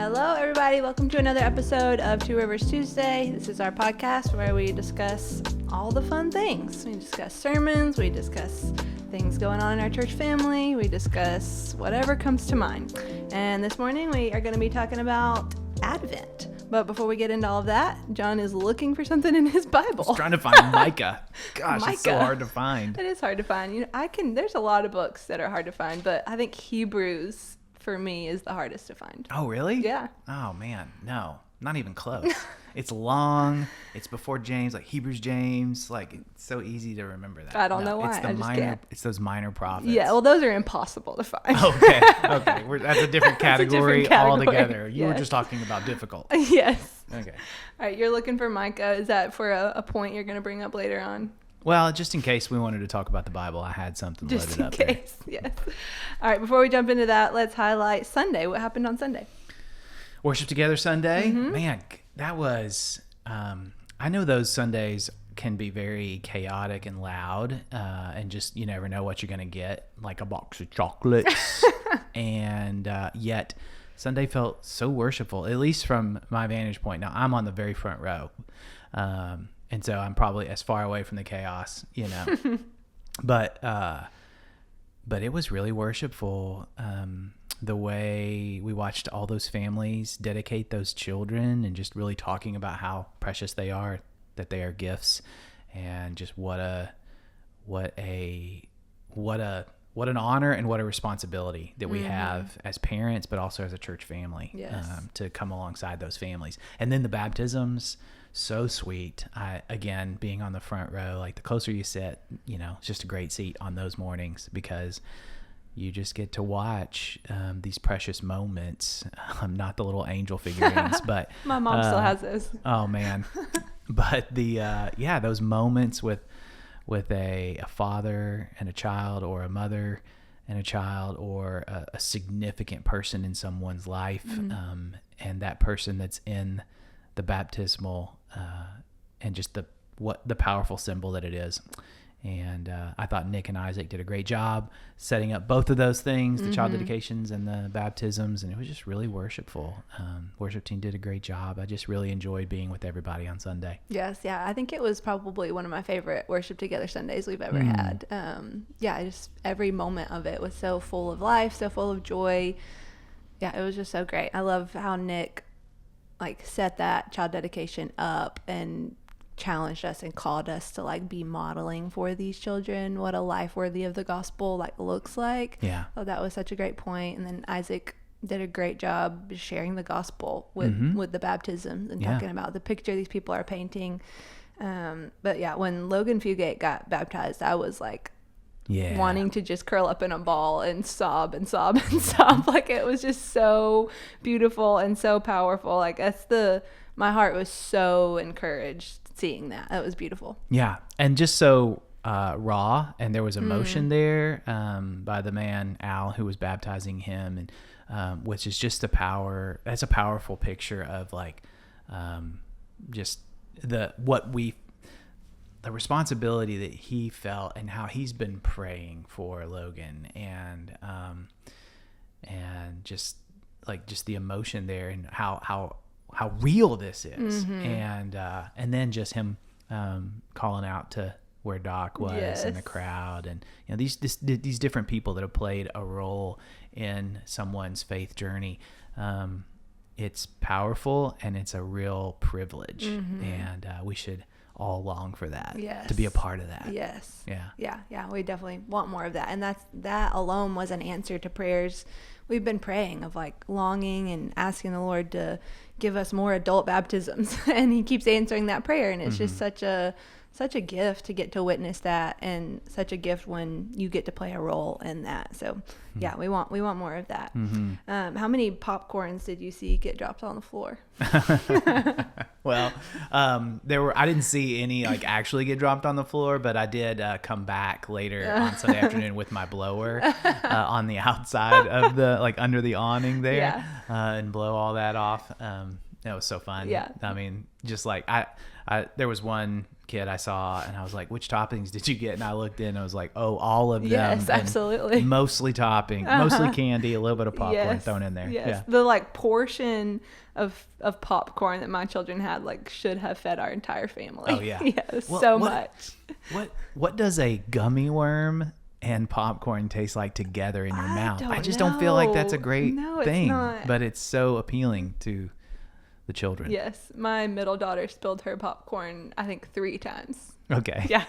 Hello, everybody. Welcome to another episode of Two Rivers Tuesday. This is our podcast where we discuss all the fun things. We discuss sermons. We discuss things going on in our church family. We discuss whatever comes to mind. And this morning we are going to be talking about Advent. But before we get into all of that, John is looking for something in his Bible. I was trying to find Micah. Gosh, It's so hard to find. It is hard to find. There's a lot of books that are hard to find, but I think Hebrews for me is the hardest to find. Oh, really? Yeah. Oh, man. No, not even close. It's long. It's before James, like Hebrews, James. Like, it's so easy to remember that. I don't know why. It's those minor prophets. Yeah, well, those are impossible to find. Okay. That's a different category, altogether. You were Yes. just talking about difficult. Yes. Okay. All right, you're looking for Micah. Is that for a point you're going to bring up later on? Well, just in case we wanted to talk about the Bible, I had something Just loaded in up case, yes. All right, before we jump into that, let's highlight Sunday. What happened on Sunday? Worship Together Sunday. Mm-hmm. Man, that was, I know those Sundays can be very chaotic and loud, and just, you never know what you're going to get, like a box of chocolates. And yet Sunday felt so worshipful, at least from my vantage point. Now, I'm on the very front row. And so I'm probably as far away from the chaos, but it was really worshipful. The way we watched all those families dedicate those children and just really talking about how precious they are, that they are gifts, and just what an honor and what a responsibility that we have as parents, but also as a church family. Yes. To come alongside those families. And then the baptisms, so sweet. Again, being on the front row, like the closer you sit, it's just a great seat on those mornings because you just get to watch these precious moments. Not the little angel figurines, but My mom still has those. Oh man. But those moments with a father and a child, or a mother and a child, or a significant person in someone's life, and that person that's in the baptismal, and just the powerful symbol that it is. And I thought Nick and Isaac did a great job setting up both of those things, the child dedications and the baptisms, and it was just really worshipful. Worship team did a great job. I just really enjoyed being with everybody on Sunday. Yes, yeah. I think it was probably one of my favorite Worship Together Sundays we've ever had. Just every moment of it was so full of life, so full of joy. Yeah, it was just so great. I love how Nick set that child dedication up and challenged us and called us to be modeling for these children what a life worthy of the gospel looks like. Yeah. Oh, that was such a great point. And then Isaac did a great job sharing the gospel with the baptisms and talking about the picture these people are painting. But yeah, when Logan Fugate got baptized, I was wanting to just curl up in a ball and sob and sob and sob. It was just so beautiful and so powerful. My heart was so encouraged seeing that. That was beautiful. Yeah. And just so raw, and there was emotion there by the man, Al, who was baptizing him, and which is just that's a powerful picture of just the responsibility that he felt and how he's been praying for Logan, and just the emotion there, and how real this is, and then just him calling out to where Doc was in the crowd, and these different people that have played a role in someone's faith journey. It's powerful, and it's a real privilege, and we should all long for that. Yes. To be a part of that. Yes. Yeah. We definitely want more of that, and that alone was an answer to prayers we've been praying of longing and asking the Lord to give us more adult baptisms, and he keeps answering that prayer, and it's just such a gift to get to witness that, and such a gift when you get to play a role in that. So yeah, we want more of that. How many popcorns did you see get dropped on the floor? Well, I didn't see any actually get dropped on the floor, but I did come back later on Sunday afternoon with my blower on the outside of the under the awning there, and blow all that off. That was so fun. Yeah. I mean, just I there was one kid I saw, and I was like, which toppings did you get? And I looked in and I was like, oh, all of them. Yes, absolutely. Mostly topping, mostly candy, a little bit of popcorn thrown in there. Yes. Yeah. The like portion of popcorn that my children had like should have fed our entire family. Oh yeah. Yes, well, much. What does a gummy worm and popcorn taste like together in your mouth? I just don't feel like that's a great thing, but it's so appealing to the children. Yes. My middle daughter spilled her popcorn, I think 3 times. Okay. Yeah.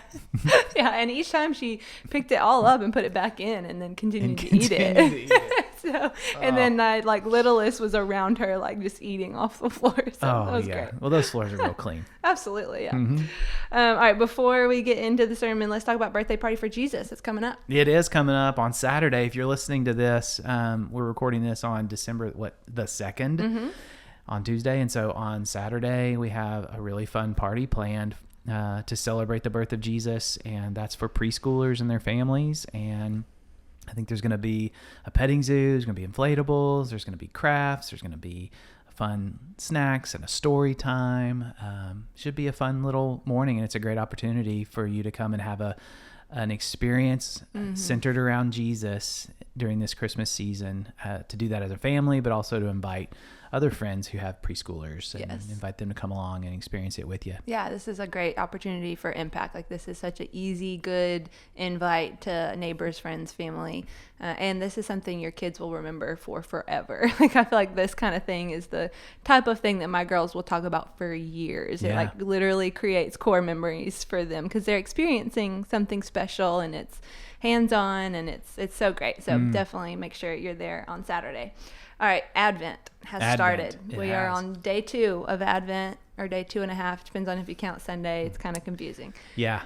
Yeah. And each time she picked it all up and put it back in and then continued to eat it. And then like littlest was around her, like just eating off the floor. So that was great. Well, those floors are real clean. Absolutely. Yeah. All right. Before we get into the sermon, let's talk about birthday party for Jesus. It's coming up. It is coming up on Saturday. If you're listening to this, we're recording this on December, the 2nd on Tuesday. And so on Saturday, we have a really fun party planned to celebrate the birth of Jesus, and that's for preschoolers and their families. And I think there's going to be a petting zoo, there's going to be inflatables, there's going to be crafts, there's going to be fun snacks and a story time. Should be a fun little morning, and it's a great opportunity for you to come and have an experience centered around Jesus during this Christmas season, to do that as a family, but also to invite other friends who have preschoolers and invite them to come along and experience it with you. Yeah, this is a great opportunity for impact. Like, this is such an easy, good invite to neighbors, friends, family. And this is something your kids will remember for forever. Like, I feel like this kind of thing is the type of thing that my girls will talk about for years. It like literally creates core memories for them because they're experiencing something special, and it's hands-on, and it's so great. So definitely make sure you're there on Saturday. All right, Advent has started. We are on day 2 of Advent, or day 2.5. Depends on if you count Sunday. It's kind of confusing. Yeah.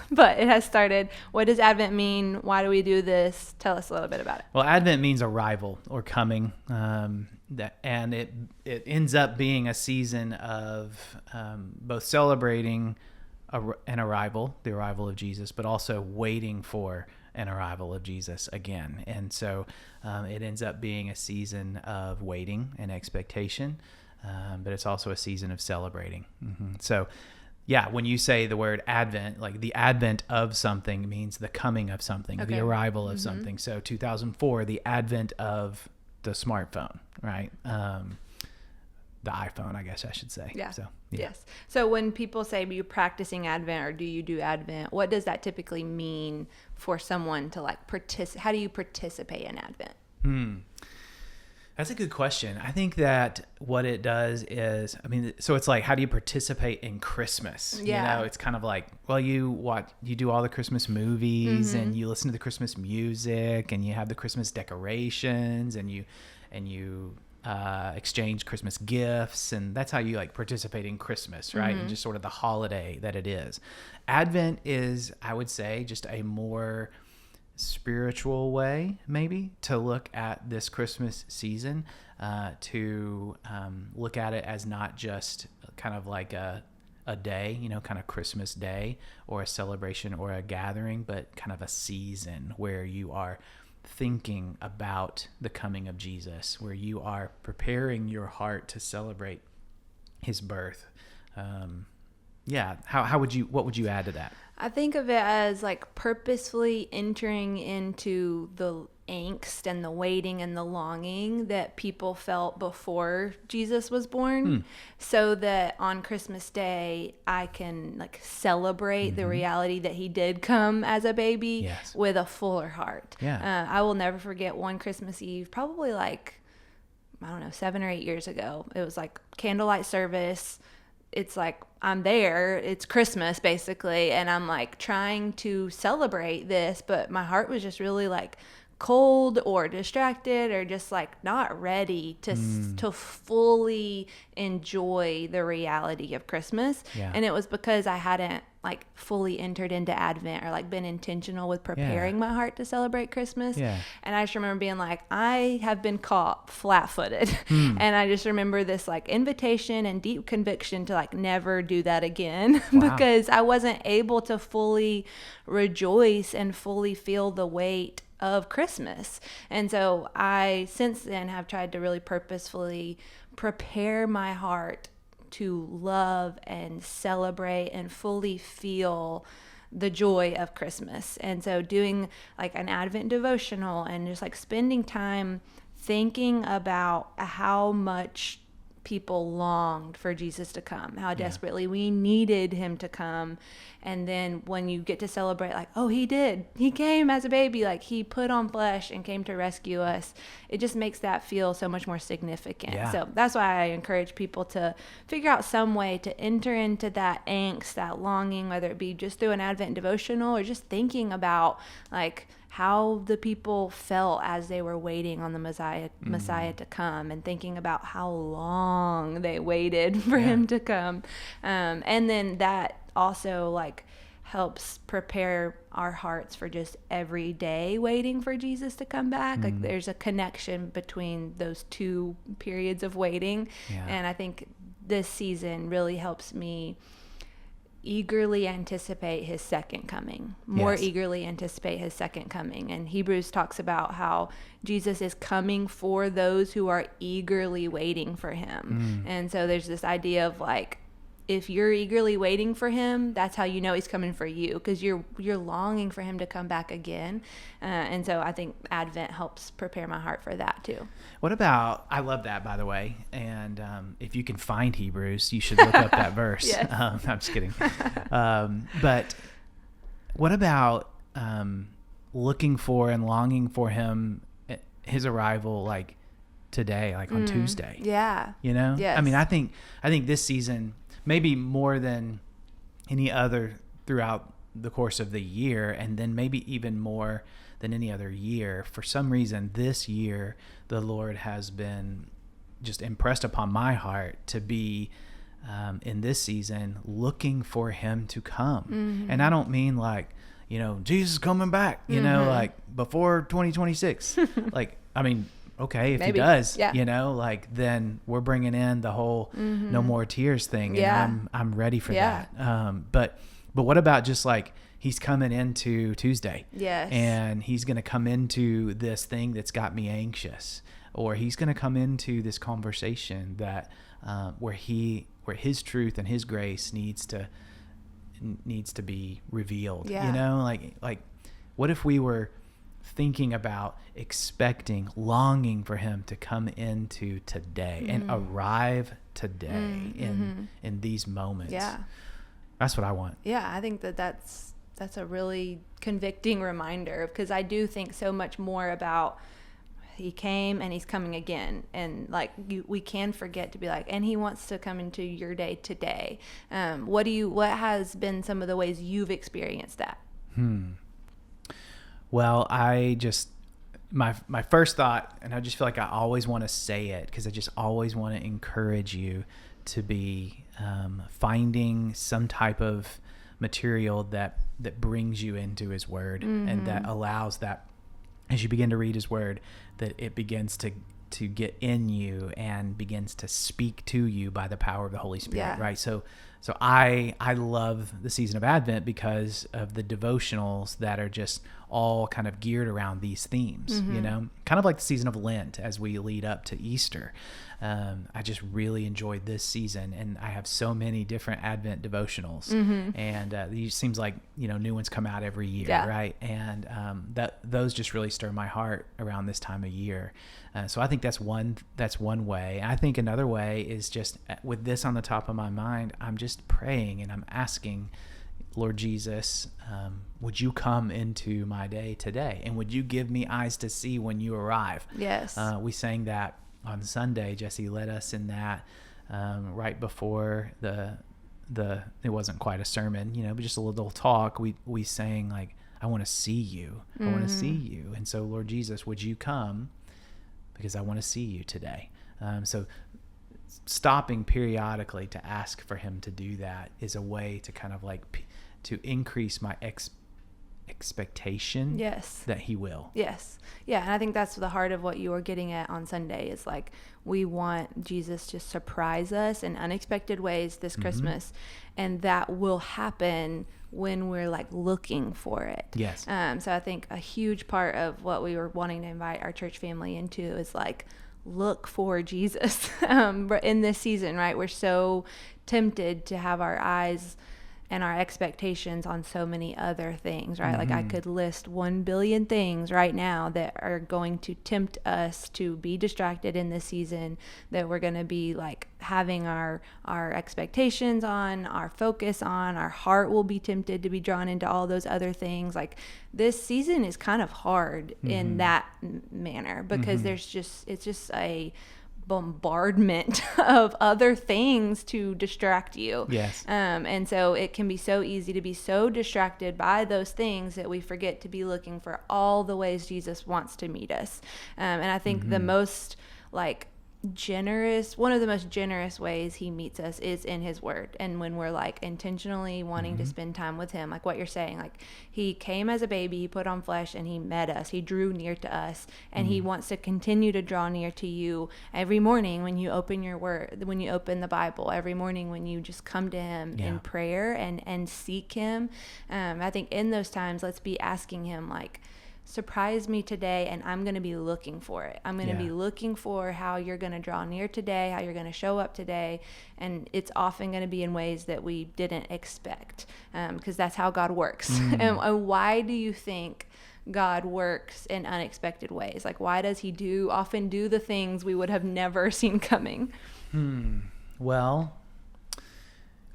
But it has started. What does Advent mean? Why do we do this? Tell us a little bit about it. Well, Advent means arrival or coming. And it ends up being a season of both celebrating an arrival, the arrival of Jesus, but also waiting for an arrival of Jesus again. And so it ends up being a season of waiting and expectation, but it's also a season of celebrating. So yeah, when you say the word Advent, like the advent of something means the coming of something, the arrival of something. So 2004, the advent of the smartphone, right? The iPhone, I guess I should say. Yeah. So, yeah. Yes. So when people say you're practicing Advent, or do you do Advent, what does that typically mean for someone to like participate? How do you participate in Advent? That's a good question. I think that what it does is, so it's like, how do you participate in Christmas? Yeah. You know, it's kind of like, well, you do all the Christmas movies and you listen to the Christmas music and you have the Christmas decorations and you exchange Christmas gifts, and that's how you like participate in Christmas, right? And just sort of the holiday that it is. Advent is, I would say, just a more spiritual way maybe to look at this Christmas season, to look at it as not just kind of like a day, kind of Christmas day or a celebration or a gathering, but kind of a season where you are thinking about the coming of Jesus, where you are preparing your heart to celebrate his birth. What would you add to that? I think of it as like purposefully entering into the angst and the waiting and the longing that people felt before Jesus was born, so that on Christmas Day I can like celebrate the reality that he did come as a baby with a fuller heart. I will never forget one Christmas Eve, probably like, I don't know, 7 or 8 years ago. It was like candlelight service. It's like I'm there, it's Christmas basically, and I'm like trying to celebrate this, but my heart was just really like cold or distracted or just like not ready to fully enjoy the reality of Christmas. And it was because I hadn't like fully entered into Advent or like been intentional with preparing my heart to celebrate Christmas. And I just remember being like, I have been caught flat-footed. And I just remember this like invitation and deep conviction to like never do that again. Because I wasn't able to fully rejoice and fully feel the weight of Christmas. And so I since then have tried to really purposefully prepare my heart to love and celebrate and fully feel the joy of Christmas. And so doing like an Advent devotional and just like spending time thinking about how much people longed for Jesus to come, how desperately we needed him to come. And then when you get to celebrate, like, oh, he came as a baby, like he put on flesh and came to rescue us, it just makes that feel so much more significant. So that's why I encourage people to figure out some way to enter into that angst, that longing, whether it be just through an Advent devotional or just thinking about like how the people felt as they were waiting on the Messiah to come, and thinking about how long they waited for him to come. And then that also like helps prepare our hearts for just every day waiting for Jesus to come back. Like there's a connection between those two periods of waiting. And I think this season really helps me eagerly anticipate his second coming, eagerly anticipate his second coming. And Hebrews talks about how Jesus is coming for those who are eagerly waiting for him. And so there's this idea of like, if you're eagerly waiting for him, that's how you know he's coming for you, because you're longing for him to come back again. And so I think Advent helps prepare my heart for that too. What about, I love that, by the way, and if you can find Hebrews, you should look up that verse. I'm just kidding. But what about looking for and longing for his arrival, like today, like on Tuesday? You know? I mean, I think this season, maybe more than any other throughout the course of the year, and then maybe even more than any other year, for some reason this year the Lord has been just impressed upon my heart to be in this season looking for him to come. And I don't mean like, you know, Jesus is coming back, you know, like before 2026. Like, I mean, okay, if maybe he does, you know, like then we're bringing in the whole no more tears thing, and I'm ready for that. But what about just like he's coming into Tuesday, and he's going to come into this thing that's got me anxious, or he's going to come into this conversation that where his truth and his grace needs to be revealed. You know, like what if we were thinking about, expecting, longing for him to come into today and arrive today in these moments? That's what I want. I think that's a really convicting reminder, because I do think so much more about he came and he's coming again, and like we can forget to be like, and he wants to come into your day today. What has been some of the ways you've experienced that? Well, my first thought, and I just feel like I always want to say it because I just always want to encourage you to be finding some type of material that brings you into his word, and that allows that, as you begin to read his word, that it begins to get in you and begins to speak to you by the power of the Holy Spirit, right? So I love the season of Advent because of the devotionals that are just all kind of geared around these themes, you know, kind of like the season of Lent as we lead up to Easter. I just really enjoyed this season, and I have so many different Advent devotionals, and it seems like, you know, new ones come out every year, right? And those just really stir my heart around this time of year. So I think that's one way. I think another way is just with this on the top of my mind, I'm just praying and I'm asking, Lord Jesus, would you come into my day today? And would you give me eyes to see when you arrive? Yes. We sang that on Sunday. Jesse led us in that right before it wasn't quite a sermon, you know, but just a little talk. We sang like, I want to see you. I want to see you. And so, Lord Jesus, would you come? Because I want to see you today. So stopping periodically to ask for him to do that is a way to kind of like to increase my expectation that he will. And I think that's the heart of what you were getting at on Sunday, is like we want Jesus to surprise us in unexpected ways this Christmas, and that will happen when we're like looking for it. So I think a huge part of what we were wanting to invite our church family into is like look for Jesus in this season, right? We're so tempted to have our eyes and our expectations on so many other things, right? Like I could list 1 billion things right now that are going to tempt us to be distracted in this season, that we're going to be like having our expectations on, our focus on, our heart will be tempted to be drawn into all those other things. Like this season is kind of hard in that manner, because it's just a bombardment of other things to distract you. Yes. And so it can be so easy to be so distracted by those things that we forget to be looking for all the ways Jesus wants to meet us. And I think the most like one of the most generous ways he meets us is in his word. And when we're like intentionally wanting to spend time with him, like what you're saying, like he came as a baby, he put on flesh, and he met us, he drew near to us, and he wants to continue to draw near to you every morning when you open your word, when you open the Bible, every morning when you just come to him in prayer and seek him. I think in those times, let's be asking him like, surprise me today, and I'm going to be looking for it. I'm going to be looking for how you're going to draw near today, how you're going to show up today. And it's often going to be in ways that we didn't expect, because that's how God works. And why do you think God works in unexpected ways? Like, why does he often do the things we would have never seen coming? Well,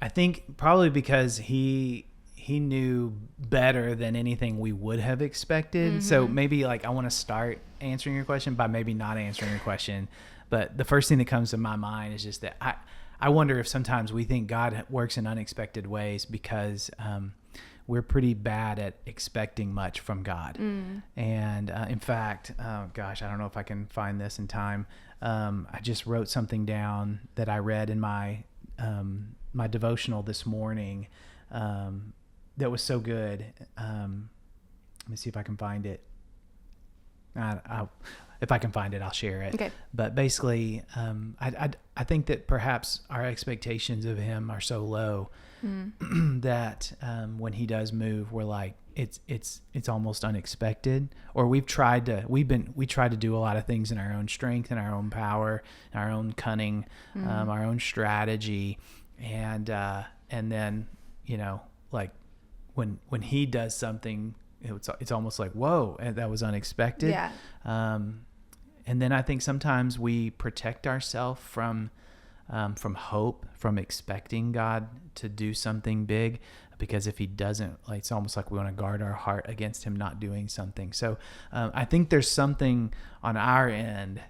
I think probably because he knew better than anything we would have expected. So maybe like I want to start answering your question by maybe not answering your question. But the first thing that comes to my mind is just that I wonder if sometimes we think God works in unexpected ways because we're pretty bad at expecting much from God. And in fact, gosh, I don't know if I can find this in time. I just wrote something down that I read in my my devotional this morning that was so good. Let me see if I can find it. If I can find it, I'll share it. Okay. But basically, I think that perhaps our expectations of him are so low that when he does move, we're like, it's almost unexpected. Or we tried to do a lot of things in our own strength and our own power, our own cunning, our own strategy, and then like when he does something, it's almost like, whoa, and that was unexpected. Yeah. And then I think sometimes we protect ourselves from hope, from expecting God to do something big, because if he doesn't, like, it's almost like we want to guard our heart against him not doing something. So I think there's something on our end,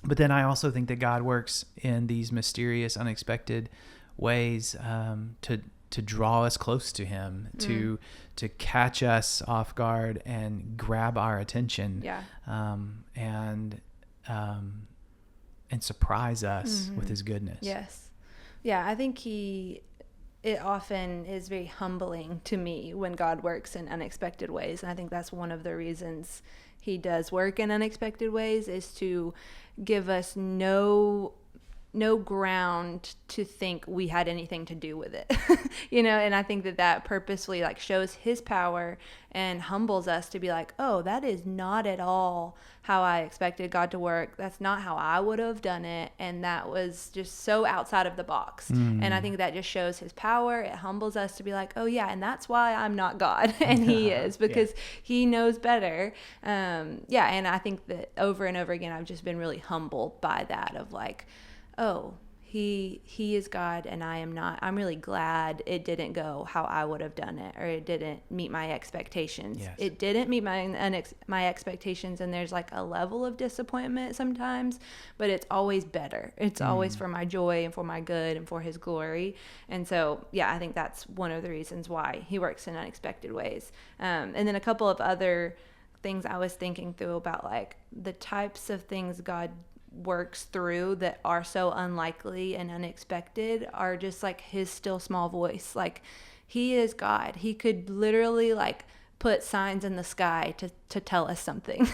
but then I also think that God works in these mysterious, unexpected ways to draw us close to him, to catch us off guard and grab our attention, and surprise us with his goodness. Yes. Yeah, I think it often is very humbling to me when God works in unexpected ways. And I think that's one of the reasons he does work in unexpected ways, is to give us no ground to think we had anything to do with it, and I think that purposefully like shows his power and humbles us to be like, oh, that is not at all how I expected God to work. That's not how I would have done it. And that was just so outside of the box. And I think that just shows his power. It humbles us to be like, oh yeah, and that's why I'm not God and he is, because he knows better. And I think that over and over again, I've just been really humbled by that, of like, oh, he is God and I am not. I'm really glad it didn't go how I would have done it, or it didn't meet my expectations. Yes. It didn't meet my expectations, and there's like a level of disappointment sometimes, but it's always better. It's always for my joy and for my good and for his glory. And so, I think that's one of the reasons why he works in unexpected ways. And then a couple of other things I was thinking through about like the types of things God works through that are so unlikely and unexpected are just like his still small voice. Like, he is God. He could literally like put signs in the sky to tell us something,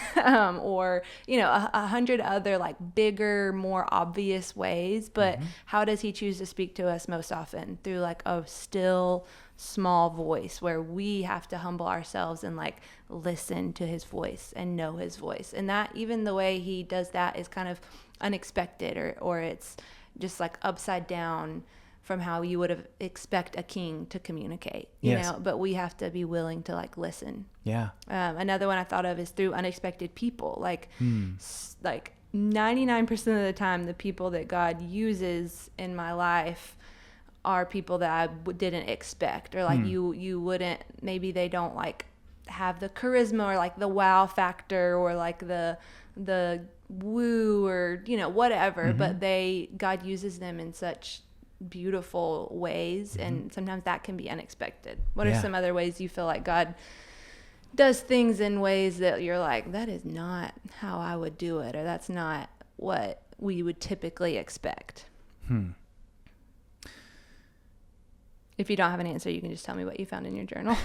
or, you know, 100 other like bigger, more obvious ways. But how does he choose to speak to us most often? Through like a still small voice, where we have to humble ourselves and like listen to his voice and know his voice. And that, even the way he does that is kind of unexpected, or it's just like upside down from how you would have expect a king to communicate, you know, but we have to be willing to like listen. Yeah. Another one I thought of is through unexpected people. Like 99% of the time, the people that God uses in my life are people that I didn't expect, or like you wouldn't, maybe they don't like have the charisma or like the wow factor or like the woo or, you know, whatever, but God uses them in such beautiful ways, and sometimes that can be unexpected. What are some other ways you feel like God does things in ways that you're like, that is not how I would do it, or that's not what we would typically expect? If you don't have an answer, you can just tell me what you found in your journal.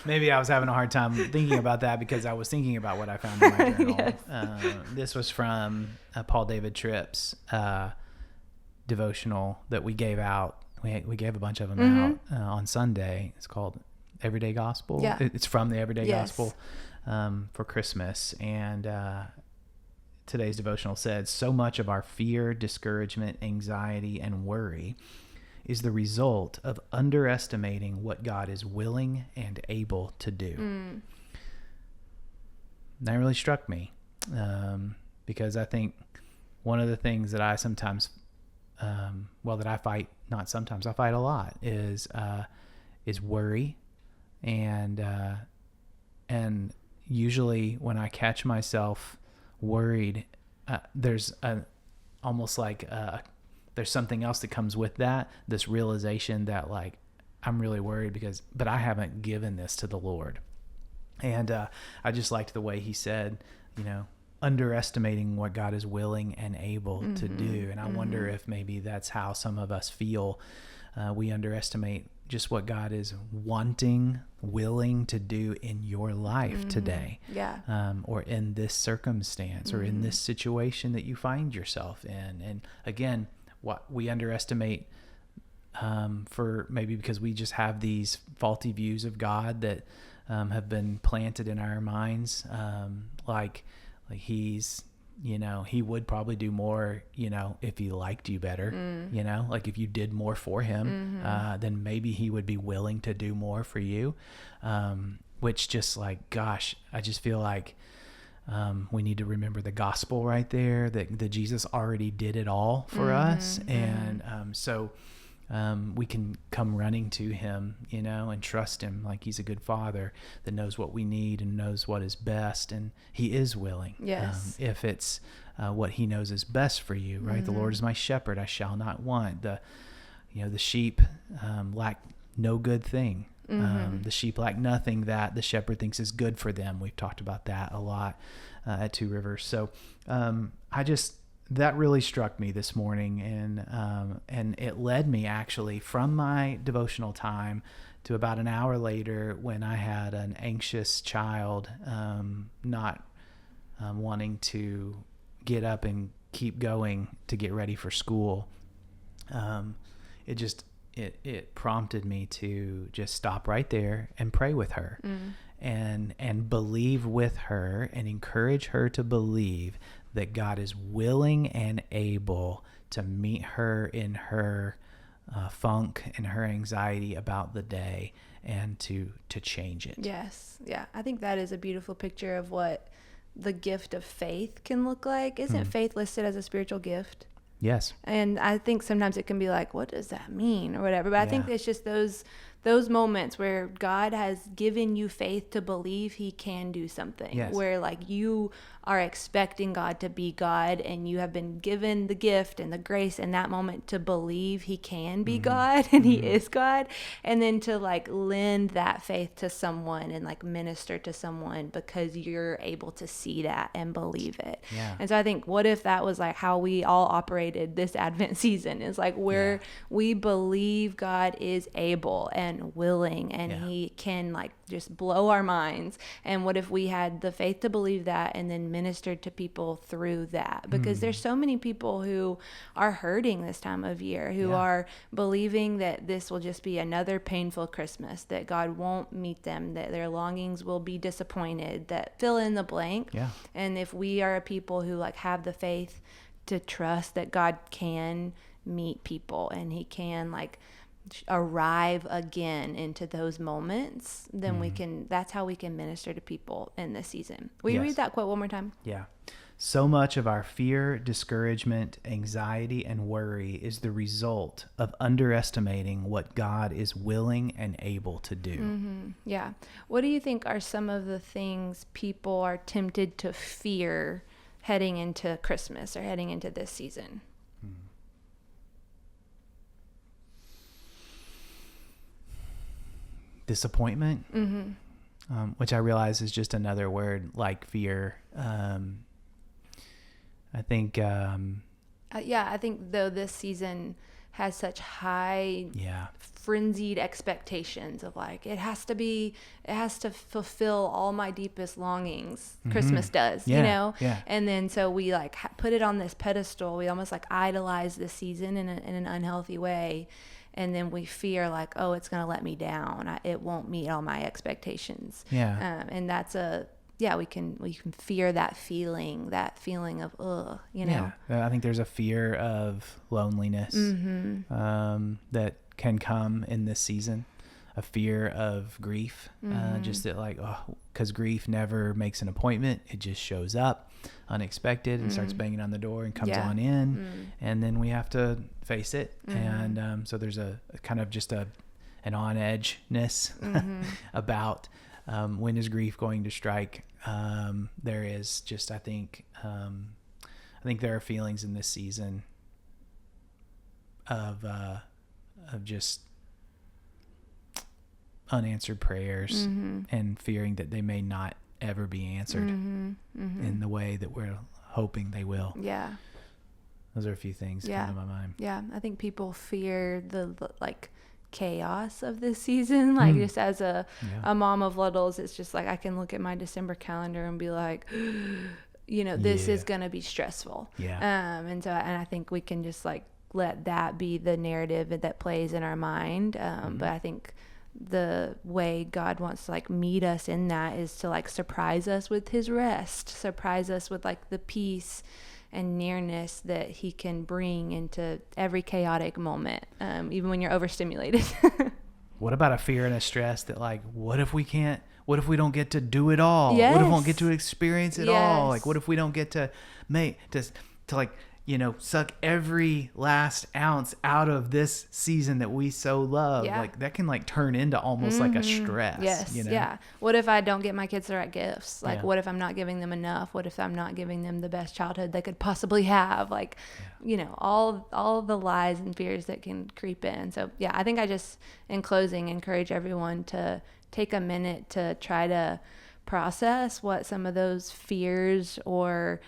Maybe I was having a hard time thinking about that because I was thinking about what I found in my journal. Yes. This was from Paul David Tripp's devotional that we gave out. We gave a bunch of them out on Sunday. It's called Everyday Gospel. Yeah. It's from the Everyday Gospel for Christmas. And today's devotional said, so much of our fear, discouragement, anxiety, and worry is the result of underestimating what God is willing and able to do. That really struck me, because I think one of the things that I sometimes, that I fight, not sometimes, I fight a lot, is worry, and usually when I catch myself worried, there's almost like there's something else that comes with that, this realization that like I'm really worried but I haven't given this to the Lord. And I just liked the way he said, you know, underestimating what God is willing and able to do. And I wonder if maybe that's how some of us feel. We underestimate just what God is willing to do in your life today. Yeah. Or in this circumstance, or in this situation that you find yourself in. And again, what we underestimate for maybe because we just have these faulty views of God that have been planted in our minds, like he's, you know, he would probably do more, you know, if he liked you better, you know, like if you did more for him, then maybe he would be willing to do more for you, which just like, gosh, I just feel like we need to remember the gospel right there, that Jesus already did it all for us. And so we can come running to him, you know, and trust him like he's a good father that knows what we need and knows what is best. And he is willing. Yes. If it's what he knows is best for you, right? The Lord is my shepherd, I shall not want. The sheep lack no good thing. The sheep lack nothing that the shepherd thinks is good for them. We've talked about that a lot at Two Rivers. So that really struck me this morning, and it led me actually from my devotional time to about an hour later when I had an anxious child not wanting to get up and keep going to get ready for school. It prompted me to just stop right there and pray with her and believe with her and encourage her to believe that God is willing and able to meet her in her funk and her anxiety about the day and to change it. Yes. Yeah. I think that is a beautiful picture of what the gift of faith can look like. Isn't faith listed as a spiritual gift? Yes. And I think sometimes it can be like, what does that mean or whatever? But I think it's just those moments where God has given you faith to believe he can do something, where like you are expecting God to be God, and you have been given the gift and the grace in that moment to believe he can be God and he is God. And then to like lend that faith to someone and like minister to someone because you're able to see that and believe it. Yeah. And so I think, what if that was like how we all operated this Advent season? Is like where we believe God is able, and and willing, and Yeah. he can like just blow our minds. And what if we had the faith to believe that and then ministered to people through that? Because there's so many people who are hurting this time of year, who are believing that this will just be another painful Christmas, that God won't meet them, that their longings will be disappointed, that fill in the blank. Yeah. And if we are a people who like have the faith to trust that God can meet people and he can like arrive again into those moments, then that's how we can minister to people in this season. Will you read that quote one more time? Yeah. So much of our fear, discouragement, anxiety, and worry is the result of underestimating what God is willing and able to do. Yeah. What do you think are some of the things people are tempted to fear heading into Christmas or heading into this season? Disappointment, which I realize is just another word like fear. I think, I think though this season has such high, frenzied expectations of like, it has to fulfill all my deepest longings. Christmas does, you know? Yeah. And then so we like put it on this pedestal. We almost like idolize this season in an unhealthy way. And then we fear like, oh, it's going to let me down. It won't meet all my expectations. Yeah. And that's we can fear that feeling of, you know. Yeah. I think there's a fear of loneliness that can come in this season, a fear of grief, just that like, because grief never makes an appointment. It just shows up unexpected and starts banging on the door and comes on in, and then we have to face it. And so there's a kind of just an on edgeness about when is grief going to strike. There is just, I think there are feelings in this season of just unanswered prayers and fearing that they may not ever be answered in the way that we're hoping they will. Yeah. Those are a few things that come to my mind. Yeah. I think people fear the like chaos of this season. Like just as a mom of littles, it's just like I can look at my December calendar and be like, you know, this is going to be stressful. Yeah. And I think we can just like let that be the narrative that plays in our mind. But I think the way God wants to like meet us in that is to like surprise us with his rest, surprise us with like the peace and nearness that he can bring into every chaotic moment, even when you're overstimulated. What about a fear and a stress that like, what if we don't get to do it all? Yes. What if we don't get to experience it all? Like, what if we don't get to like, you know, suck every last ounce out of this season that we so love? Like that can like turn into almost like a stress. Yes. You know? Yeah. What if I don't get my kids the right gifts? Like, what if I'm not giving them enough? What if I'm not giving them the best childhood they could possibly have? Like, you know, all the lies and fears that can creep in. So I think I just, in closing, encourage everyone to take a minute to try to process what some of those fears or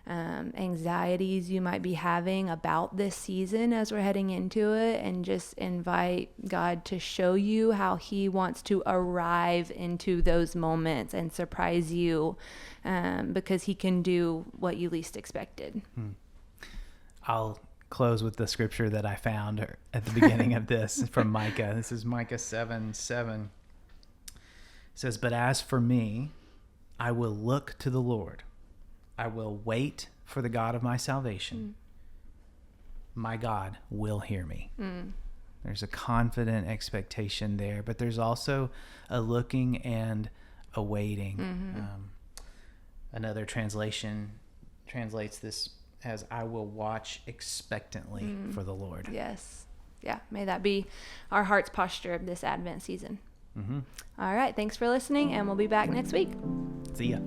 anxieties you might be having about this season as we're heading into it, and just invite God to show you how he wants to arrive into those moments and surprise you, because he can do what you least expected. I'll close with the scripture that I found at the beginning of this from Micah. This is Micah 7:7. It says, "But as for me, I will look to the Lord. I will wait for the God of my salvation. My God will hear me." There's a confident expectation there, but there's also a looking and a waiting. Another translation translates this as, "I will watch expectantly for the Lord." Yes. Yeah. May that be our heart's posture of this Advent season. All right. Thanks for listening, and we'll be back next week. See ya.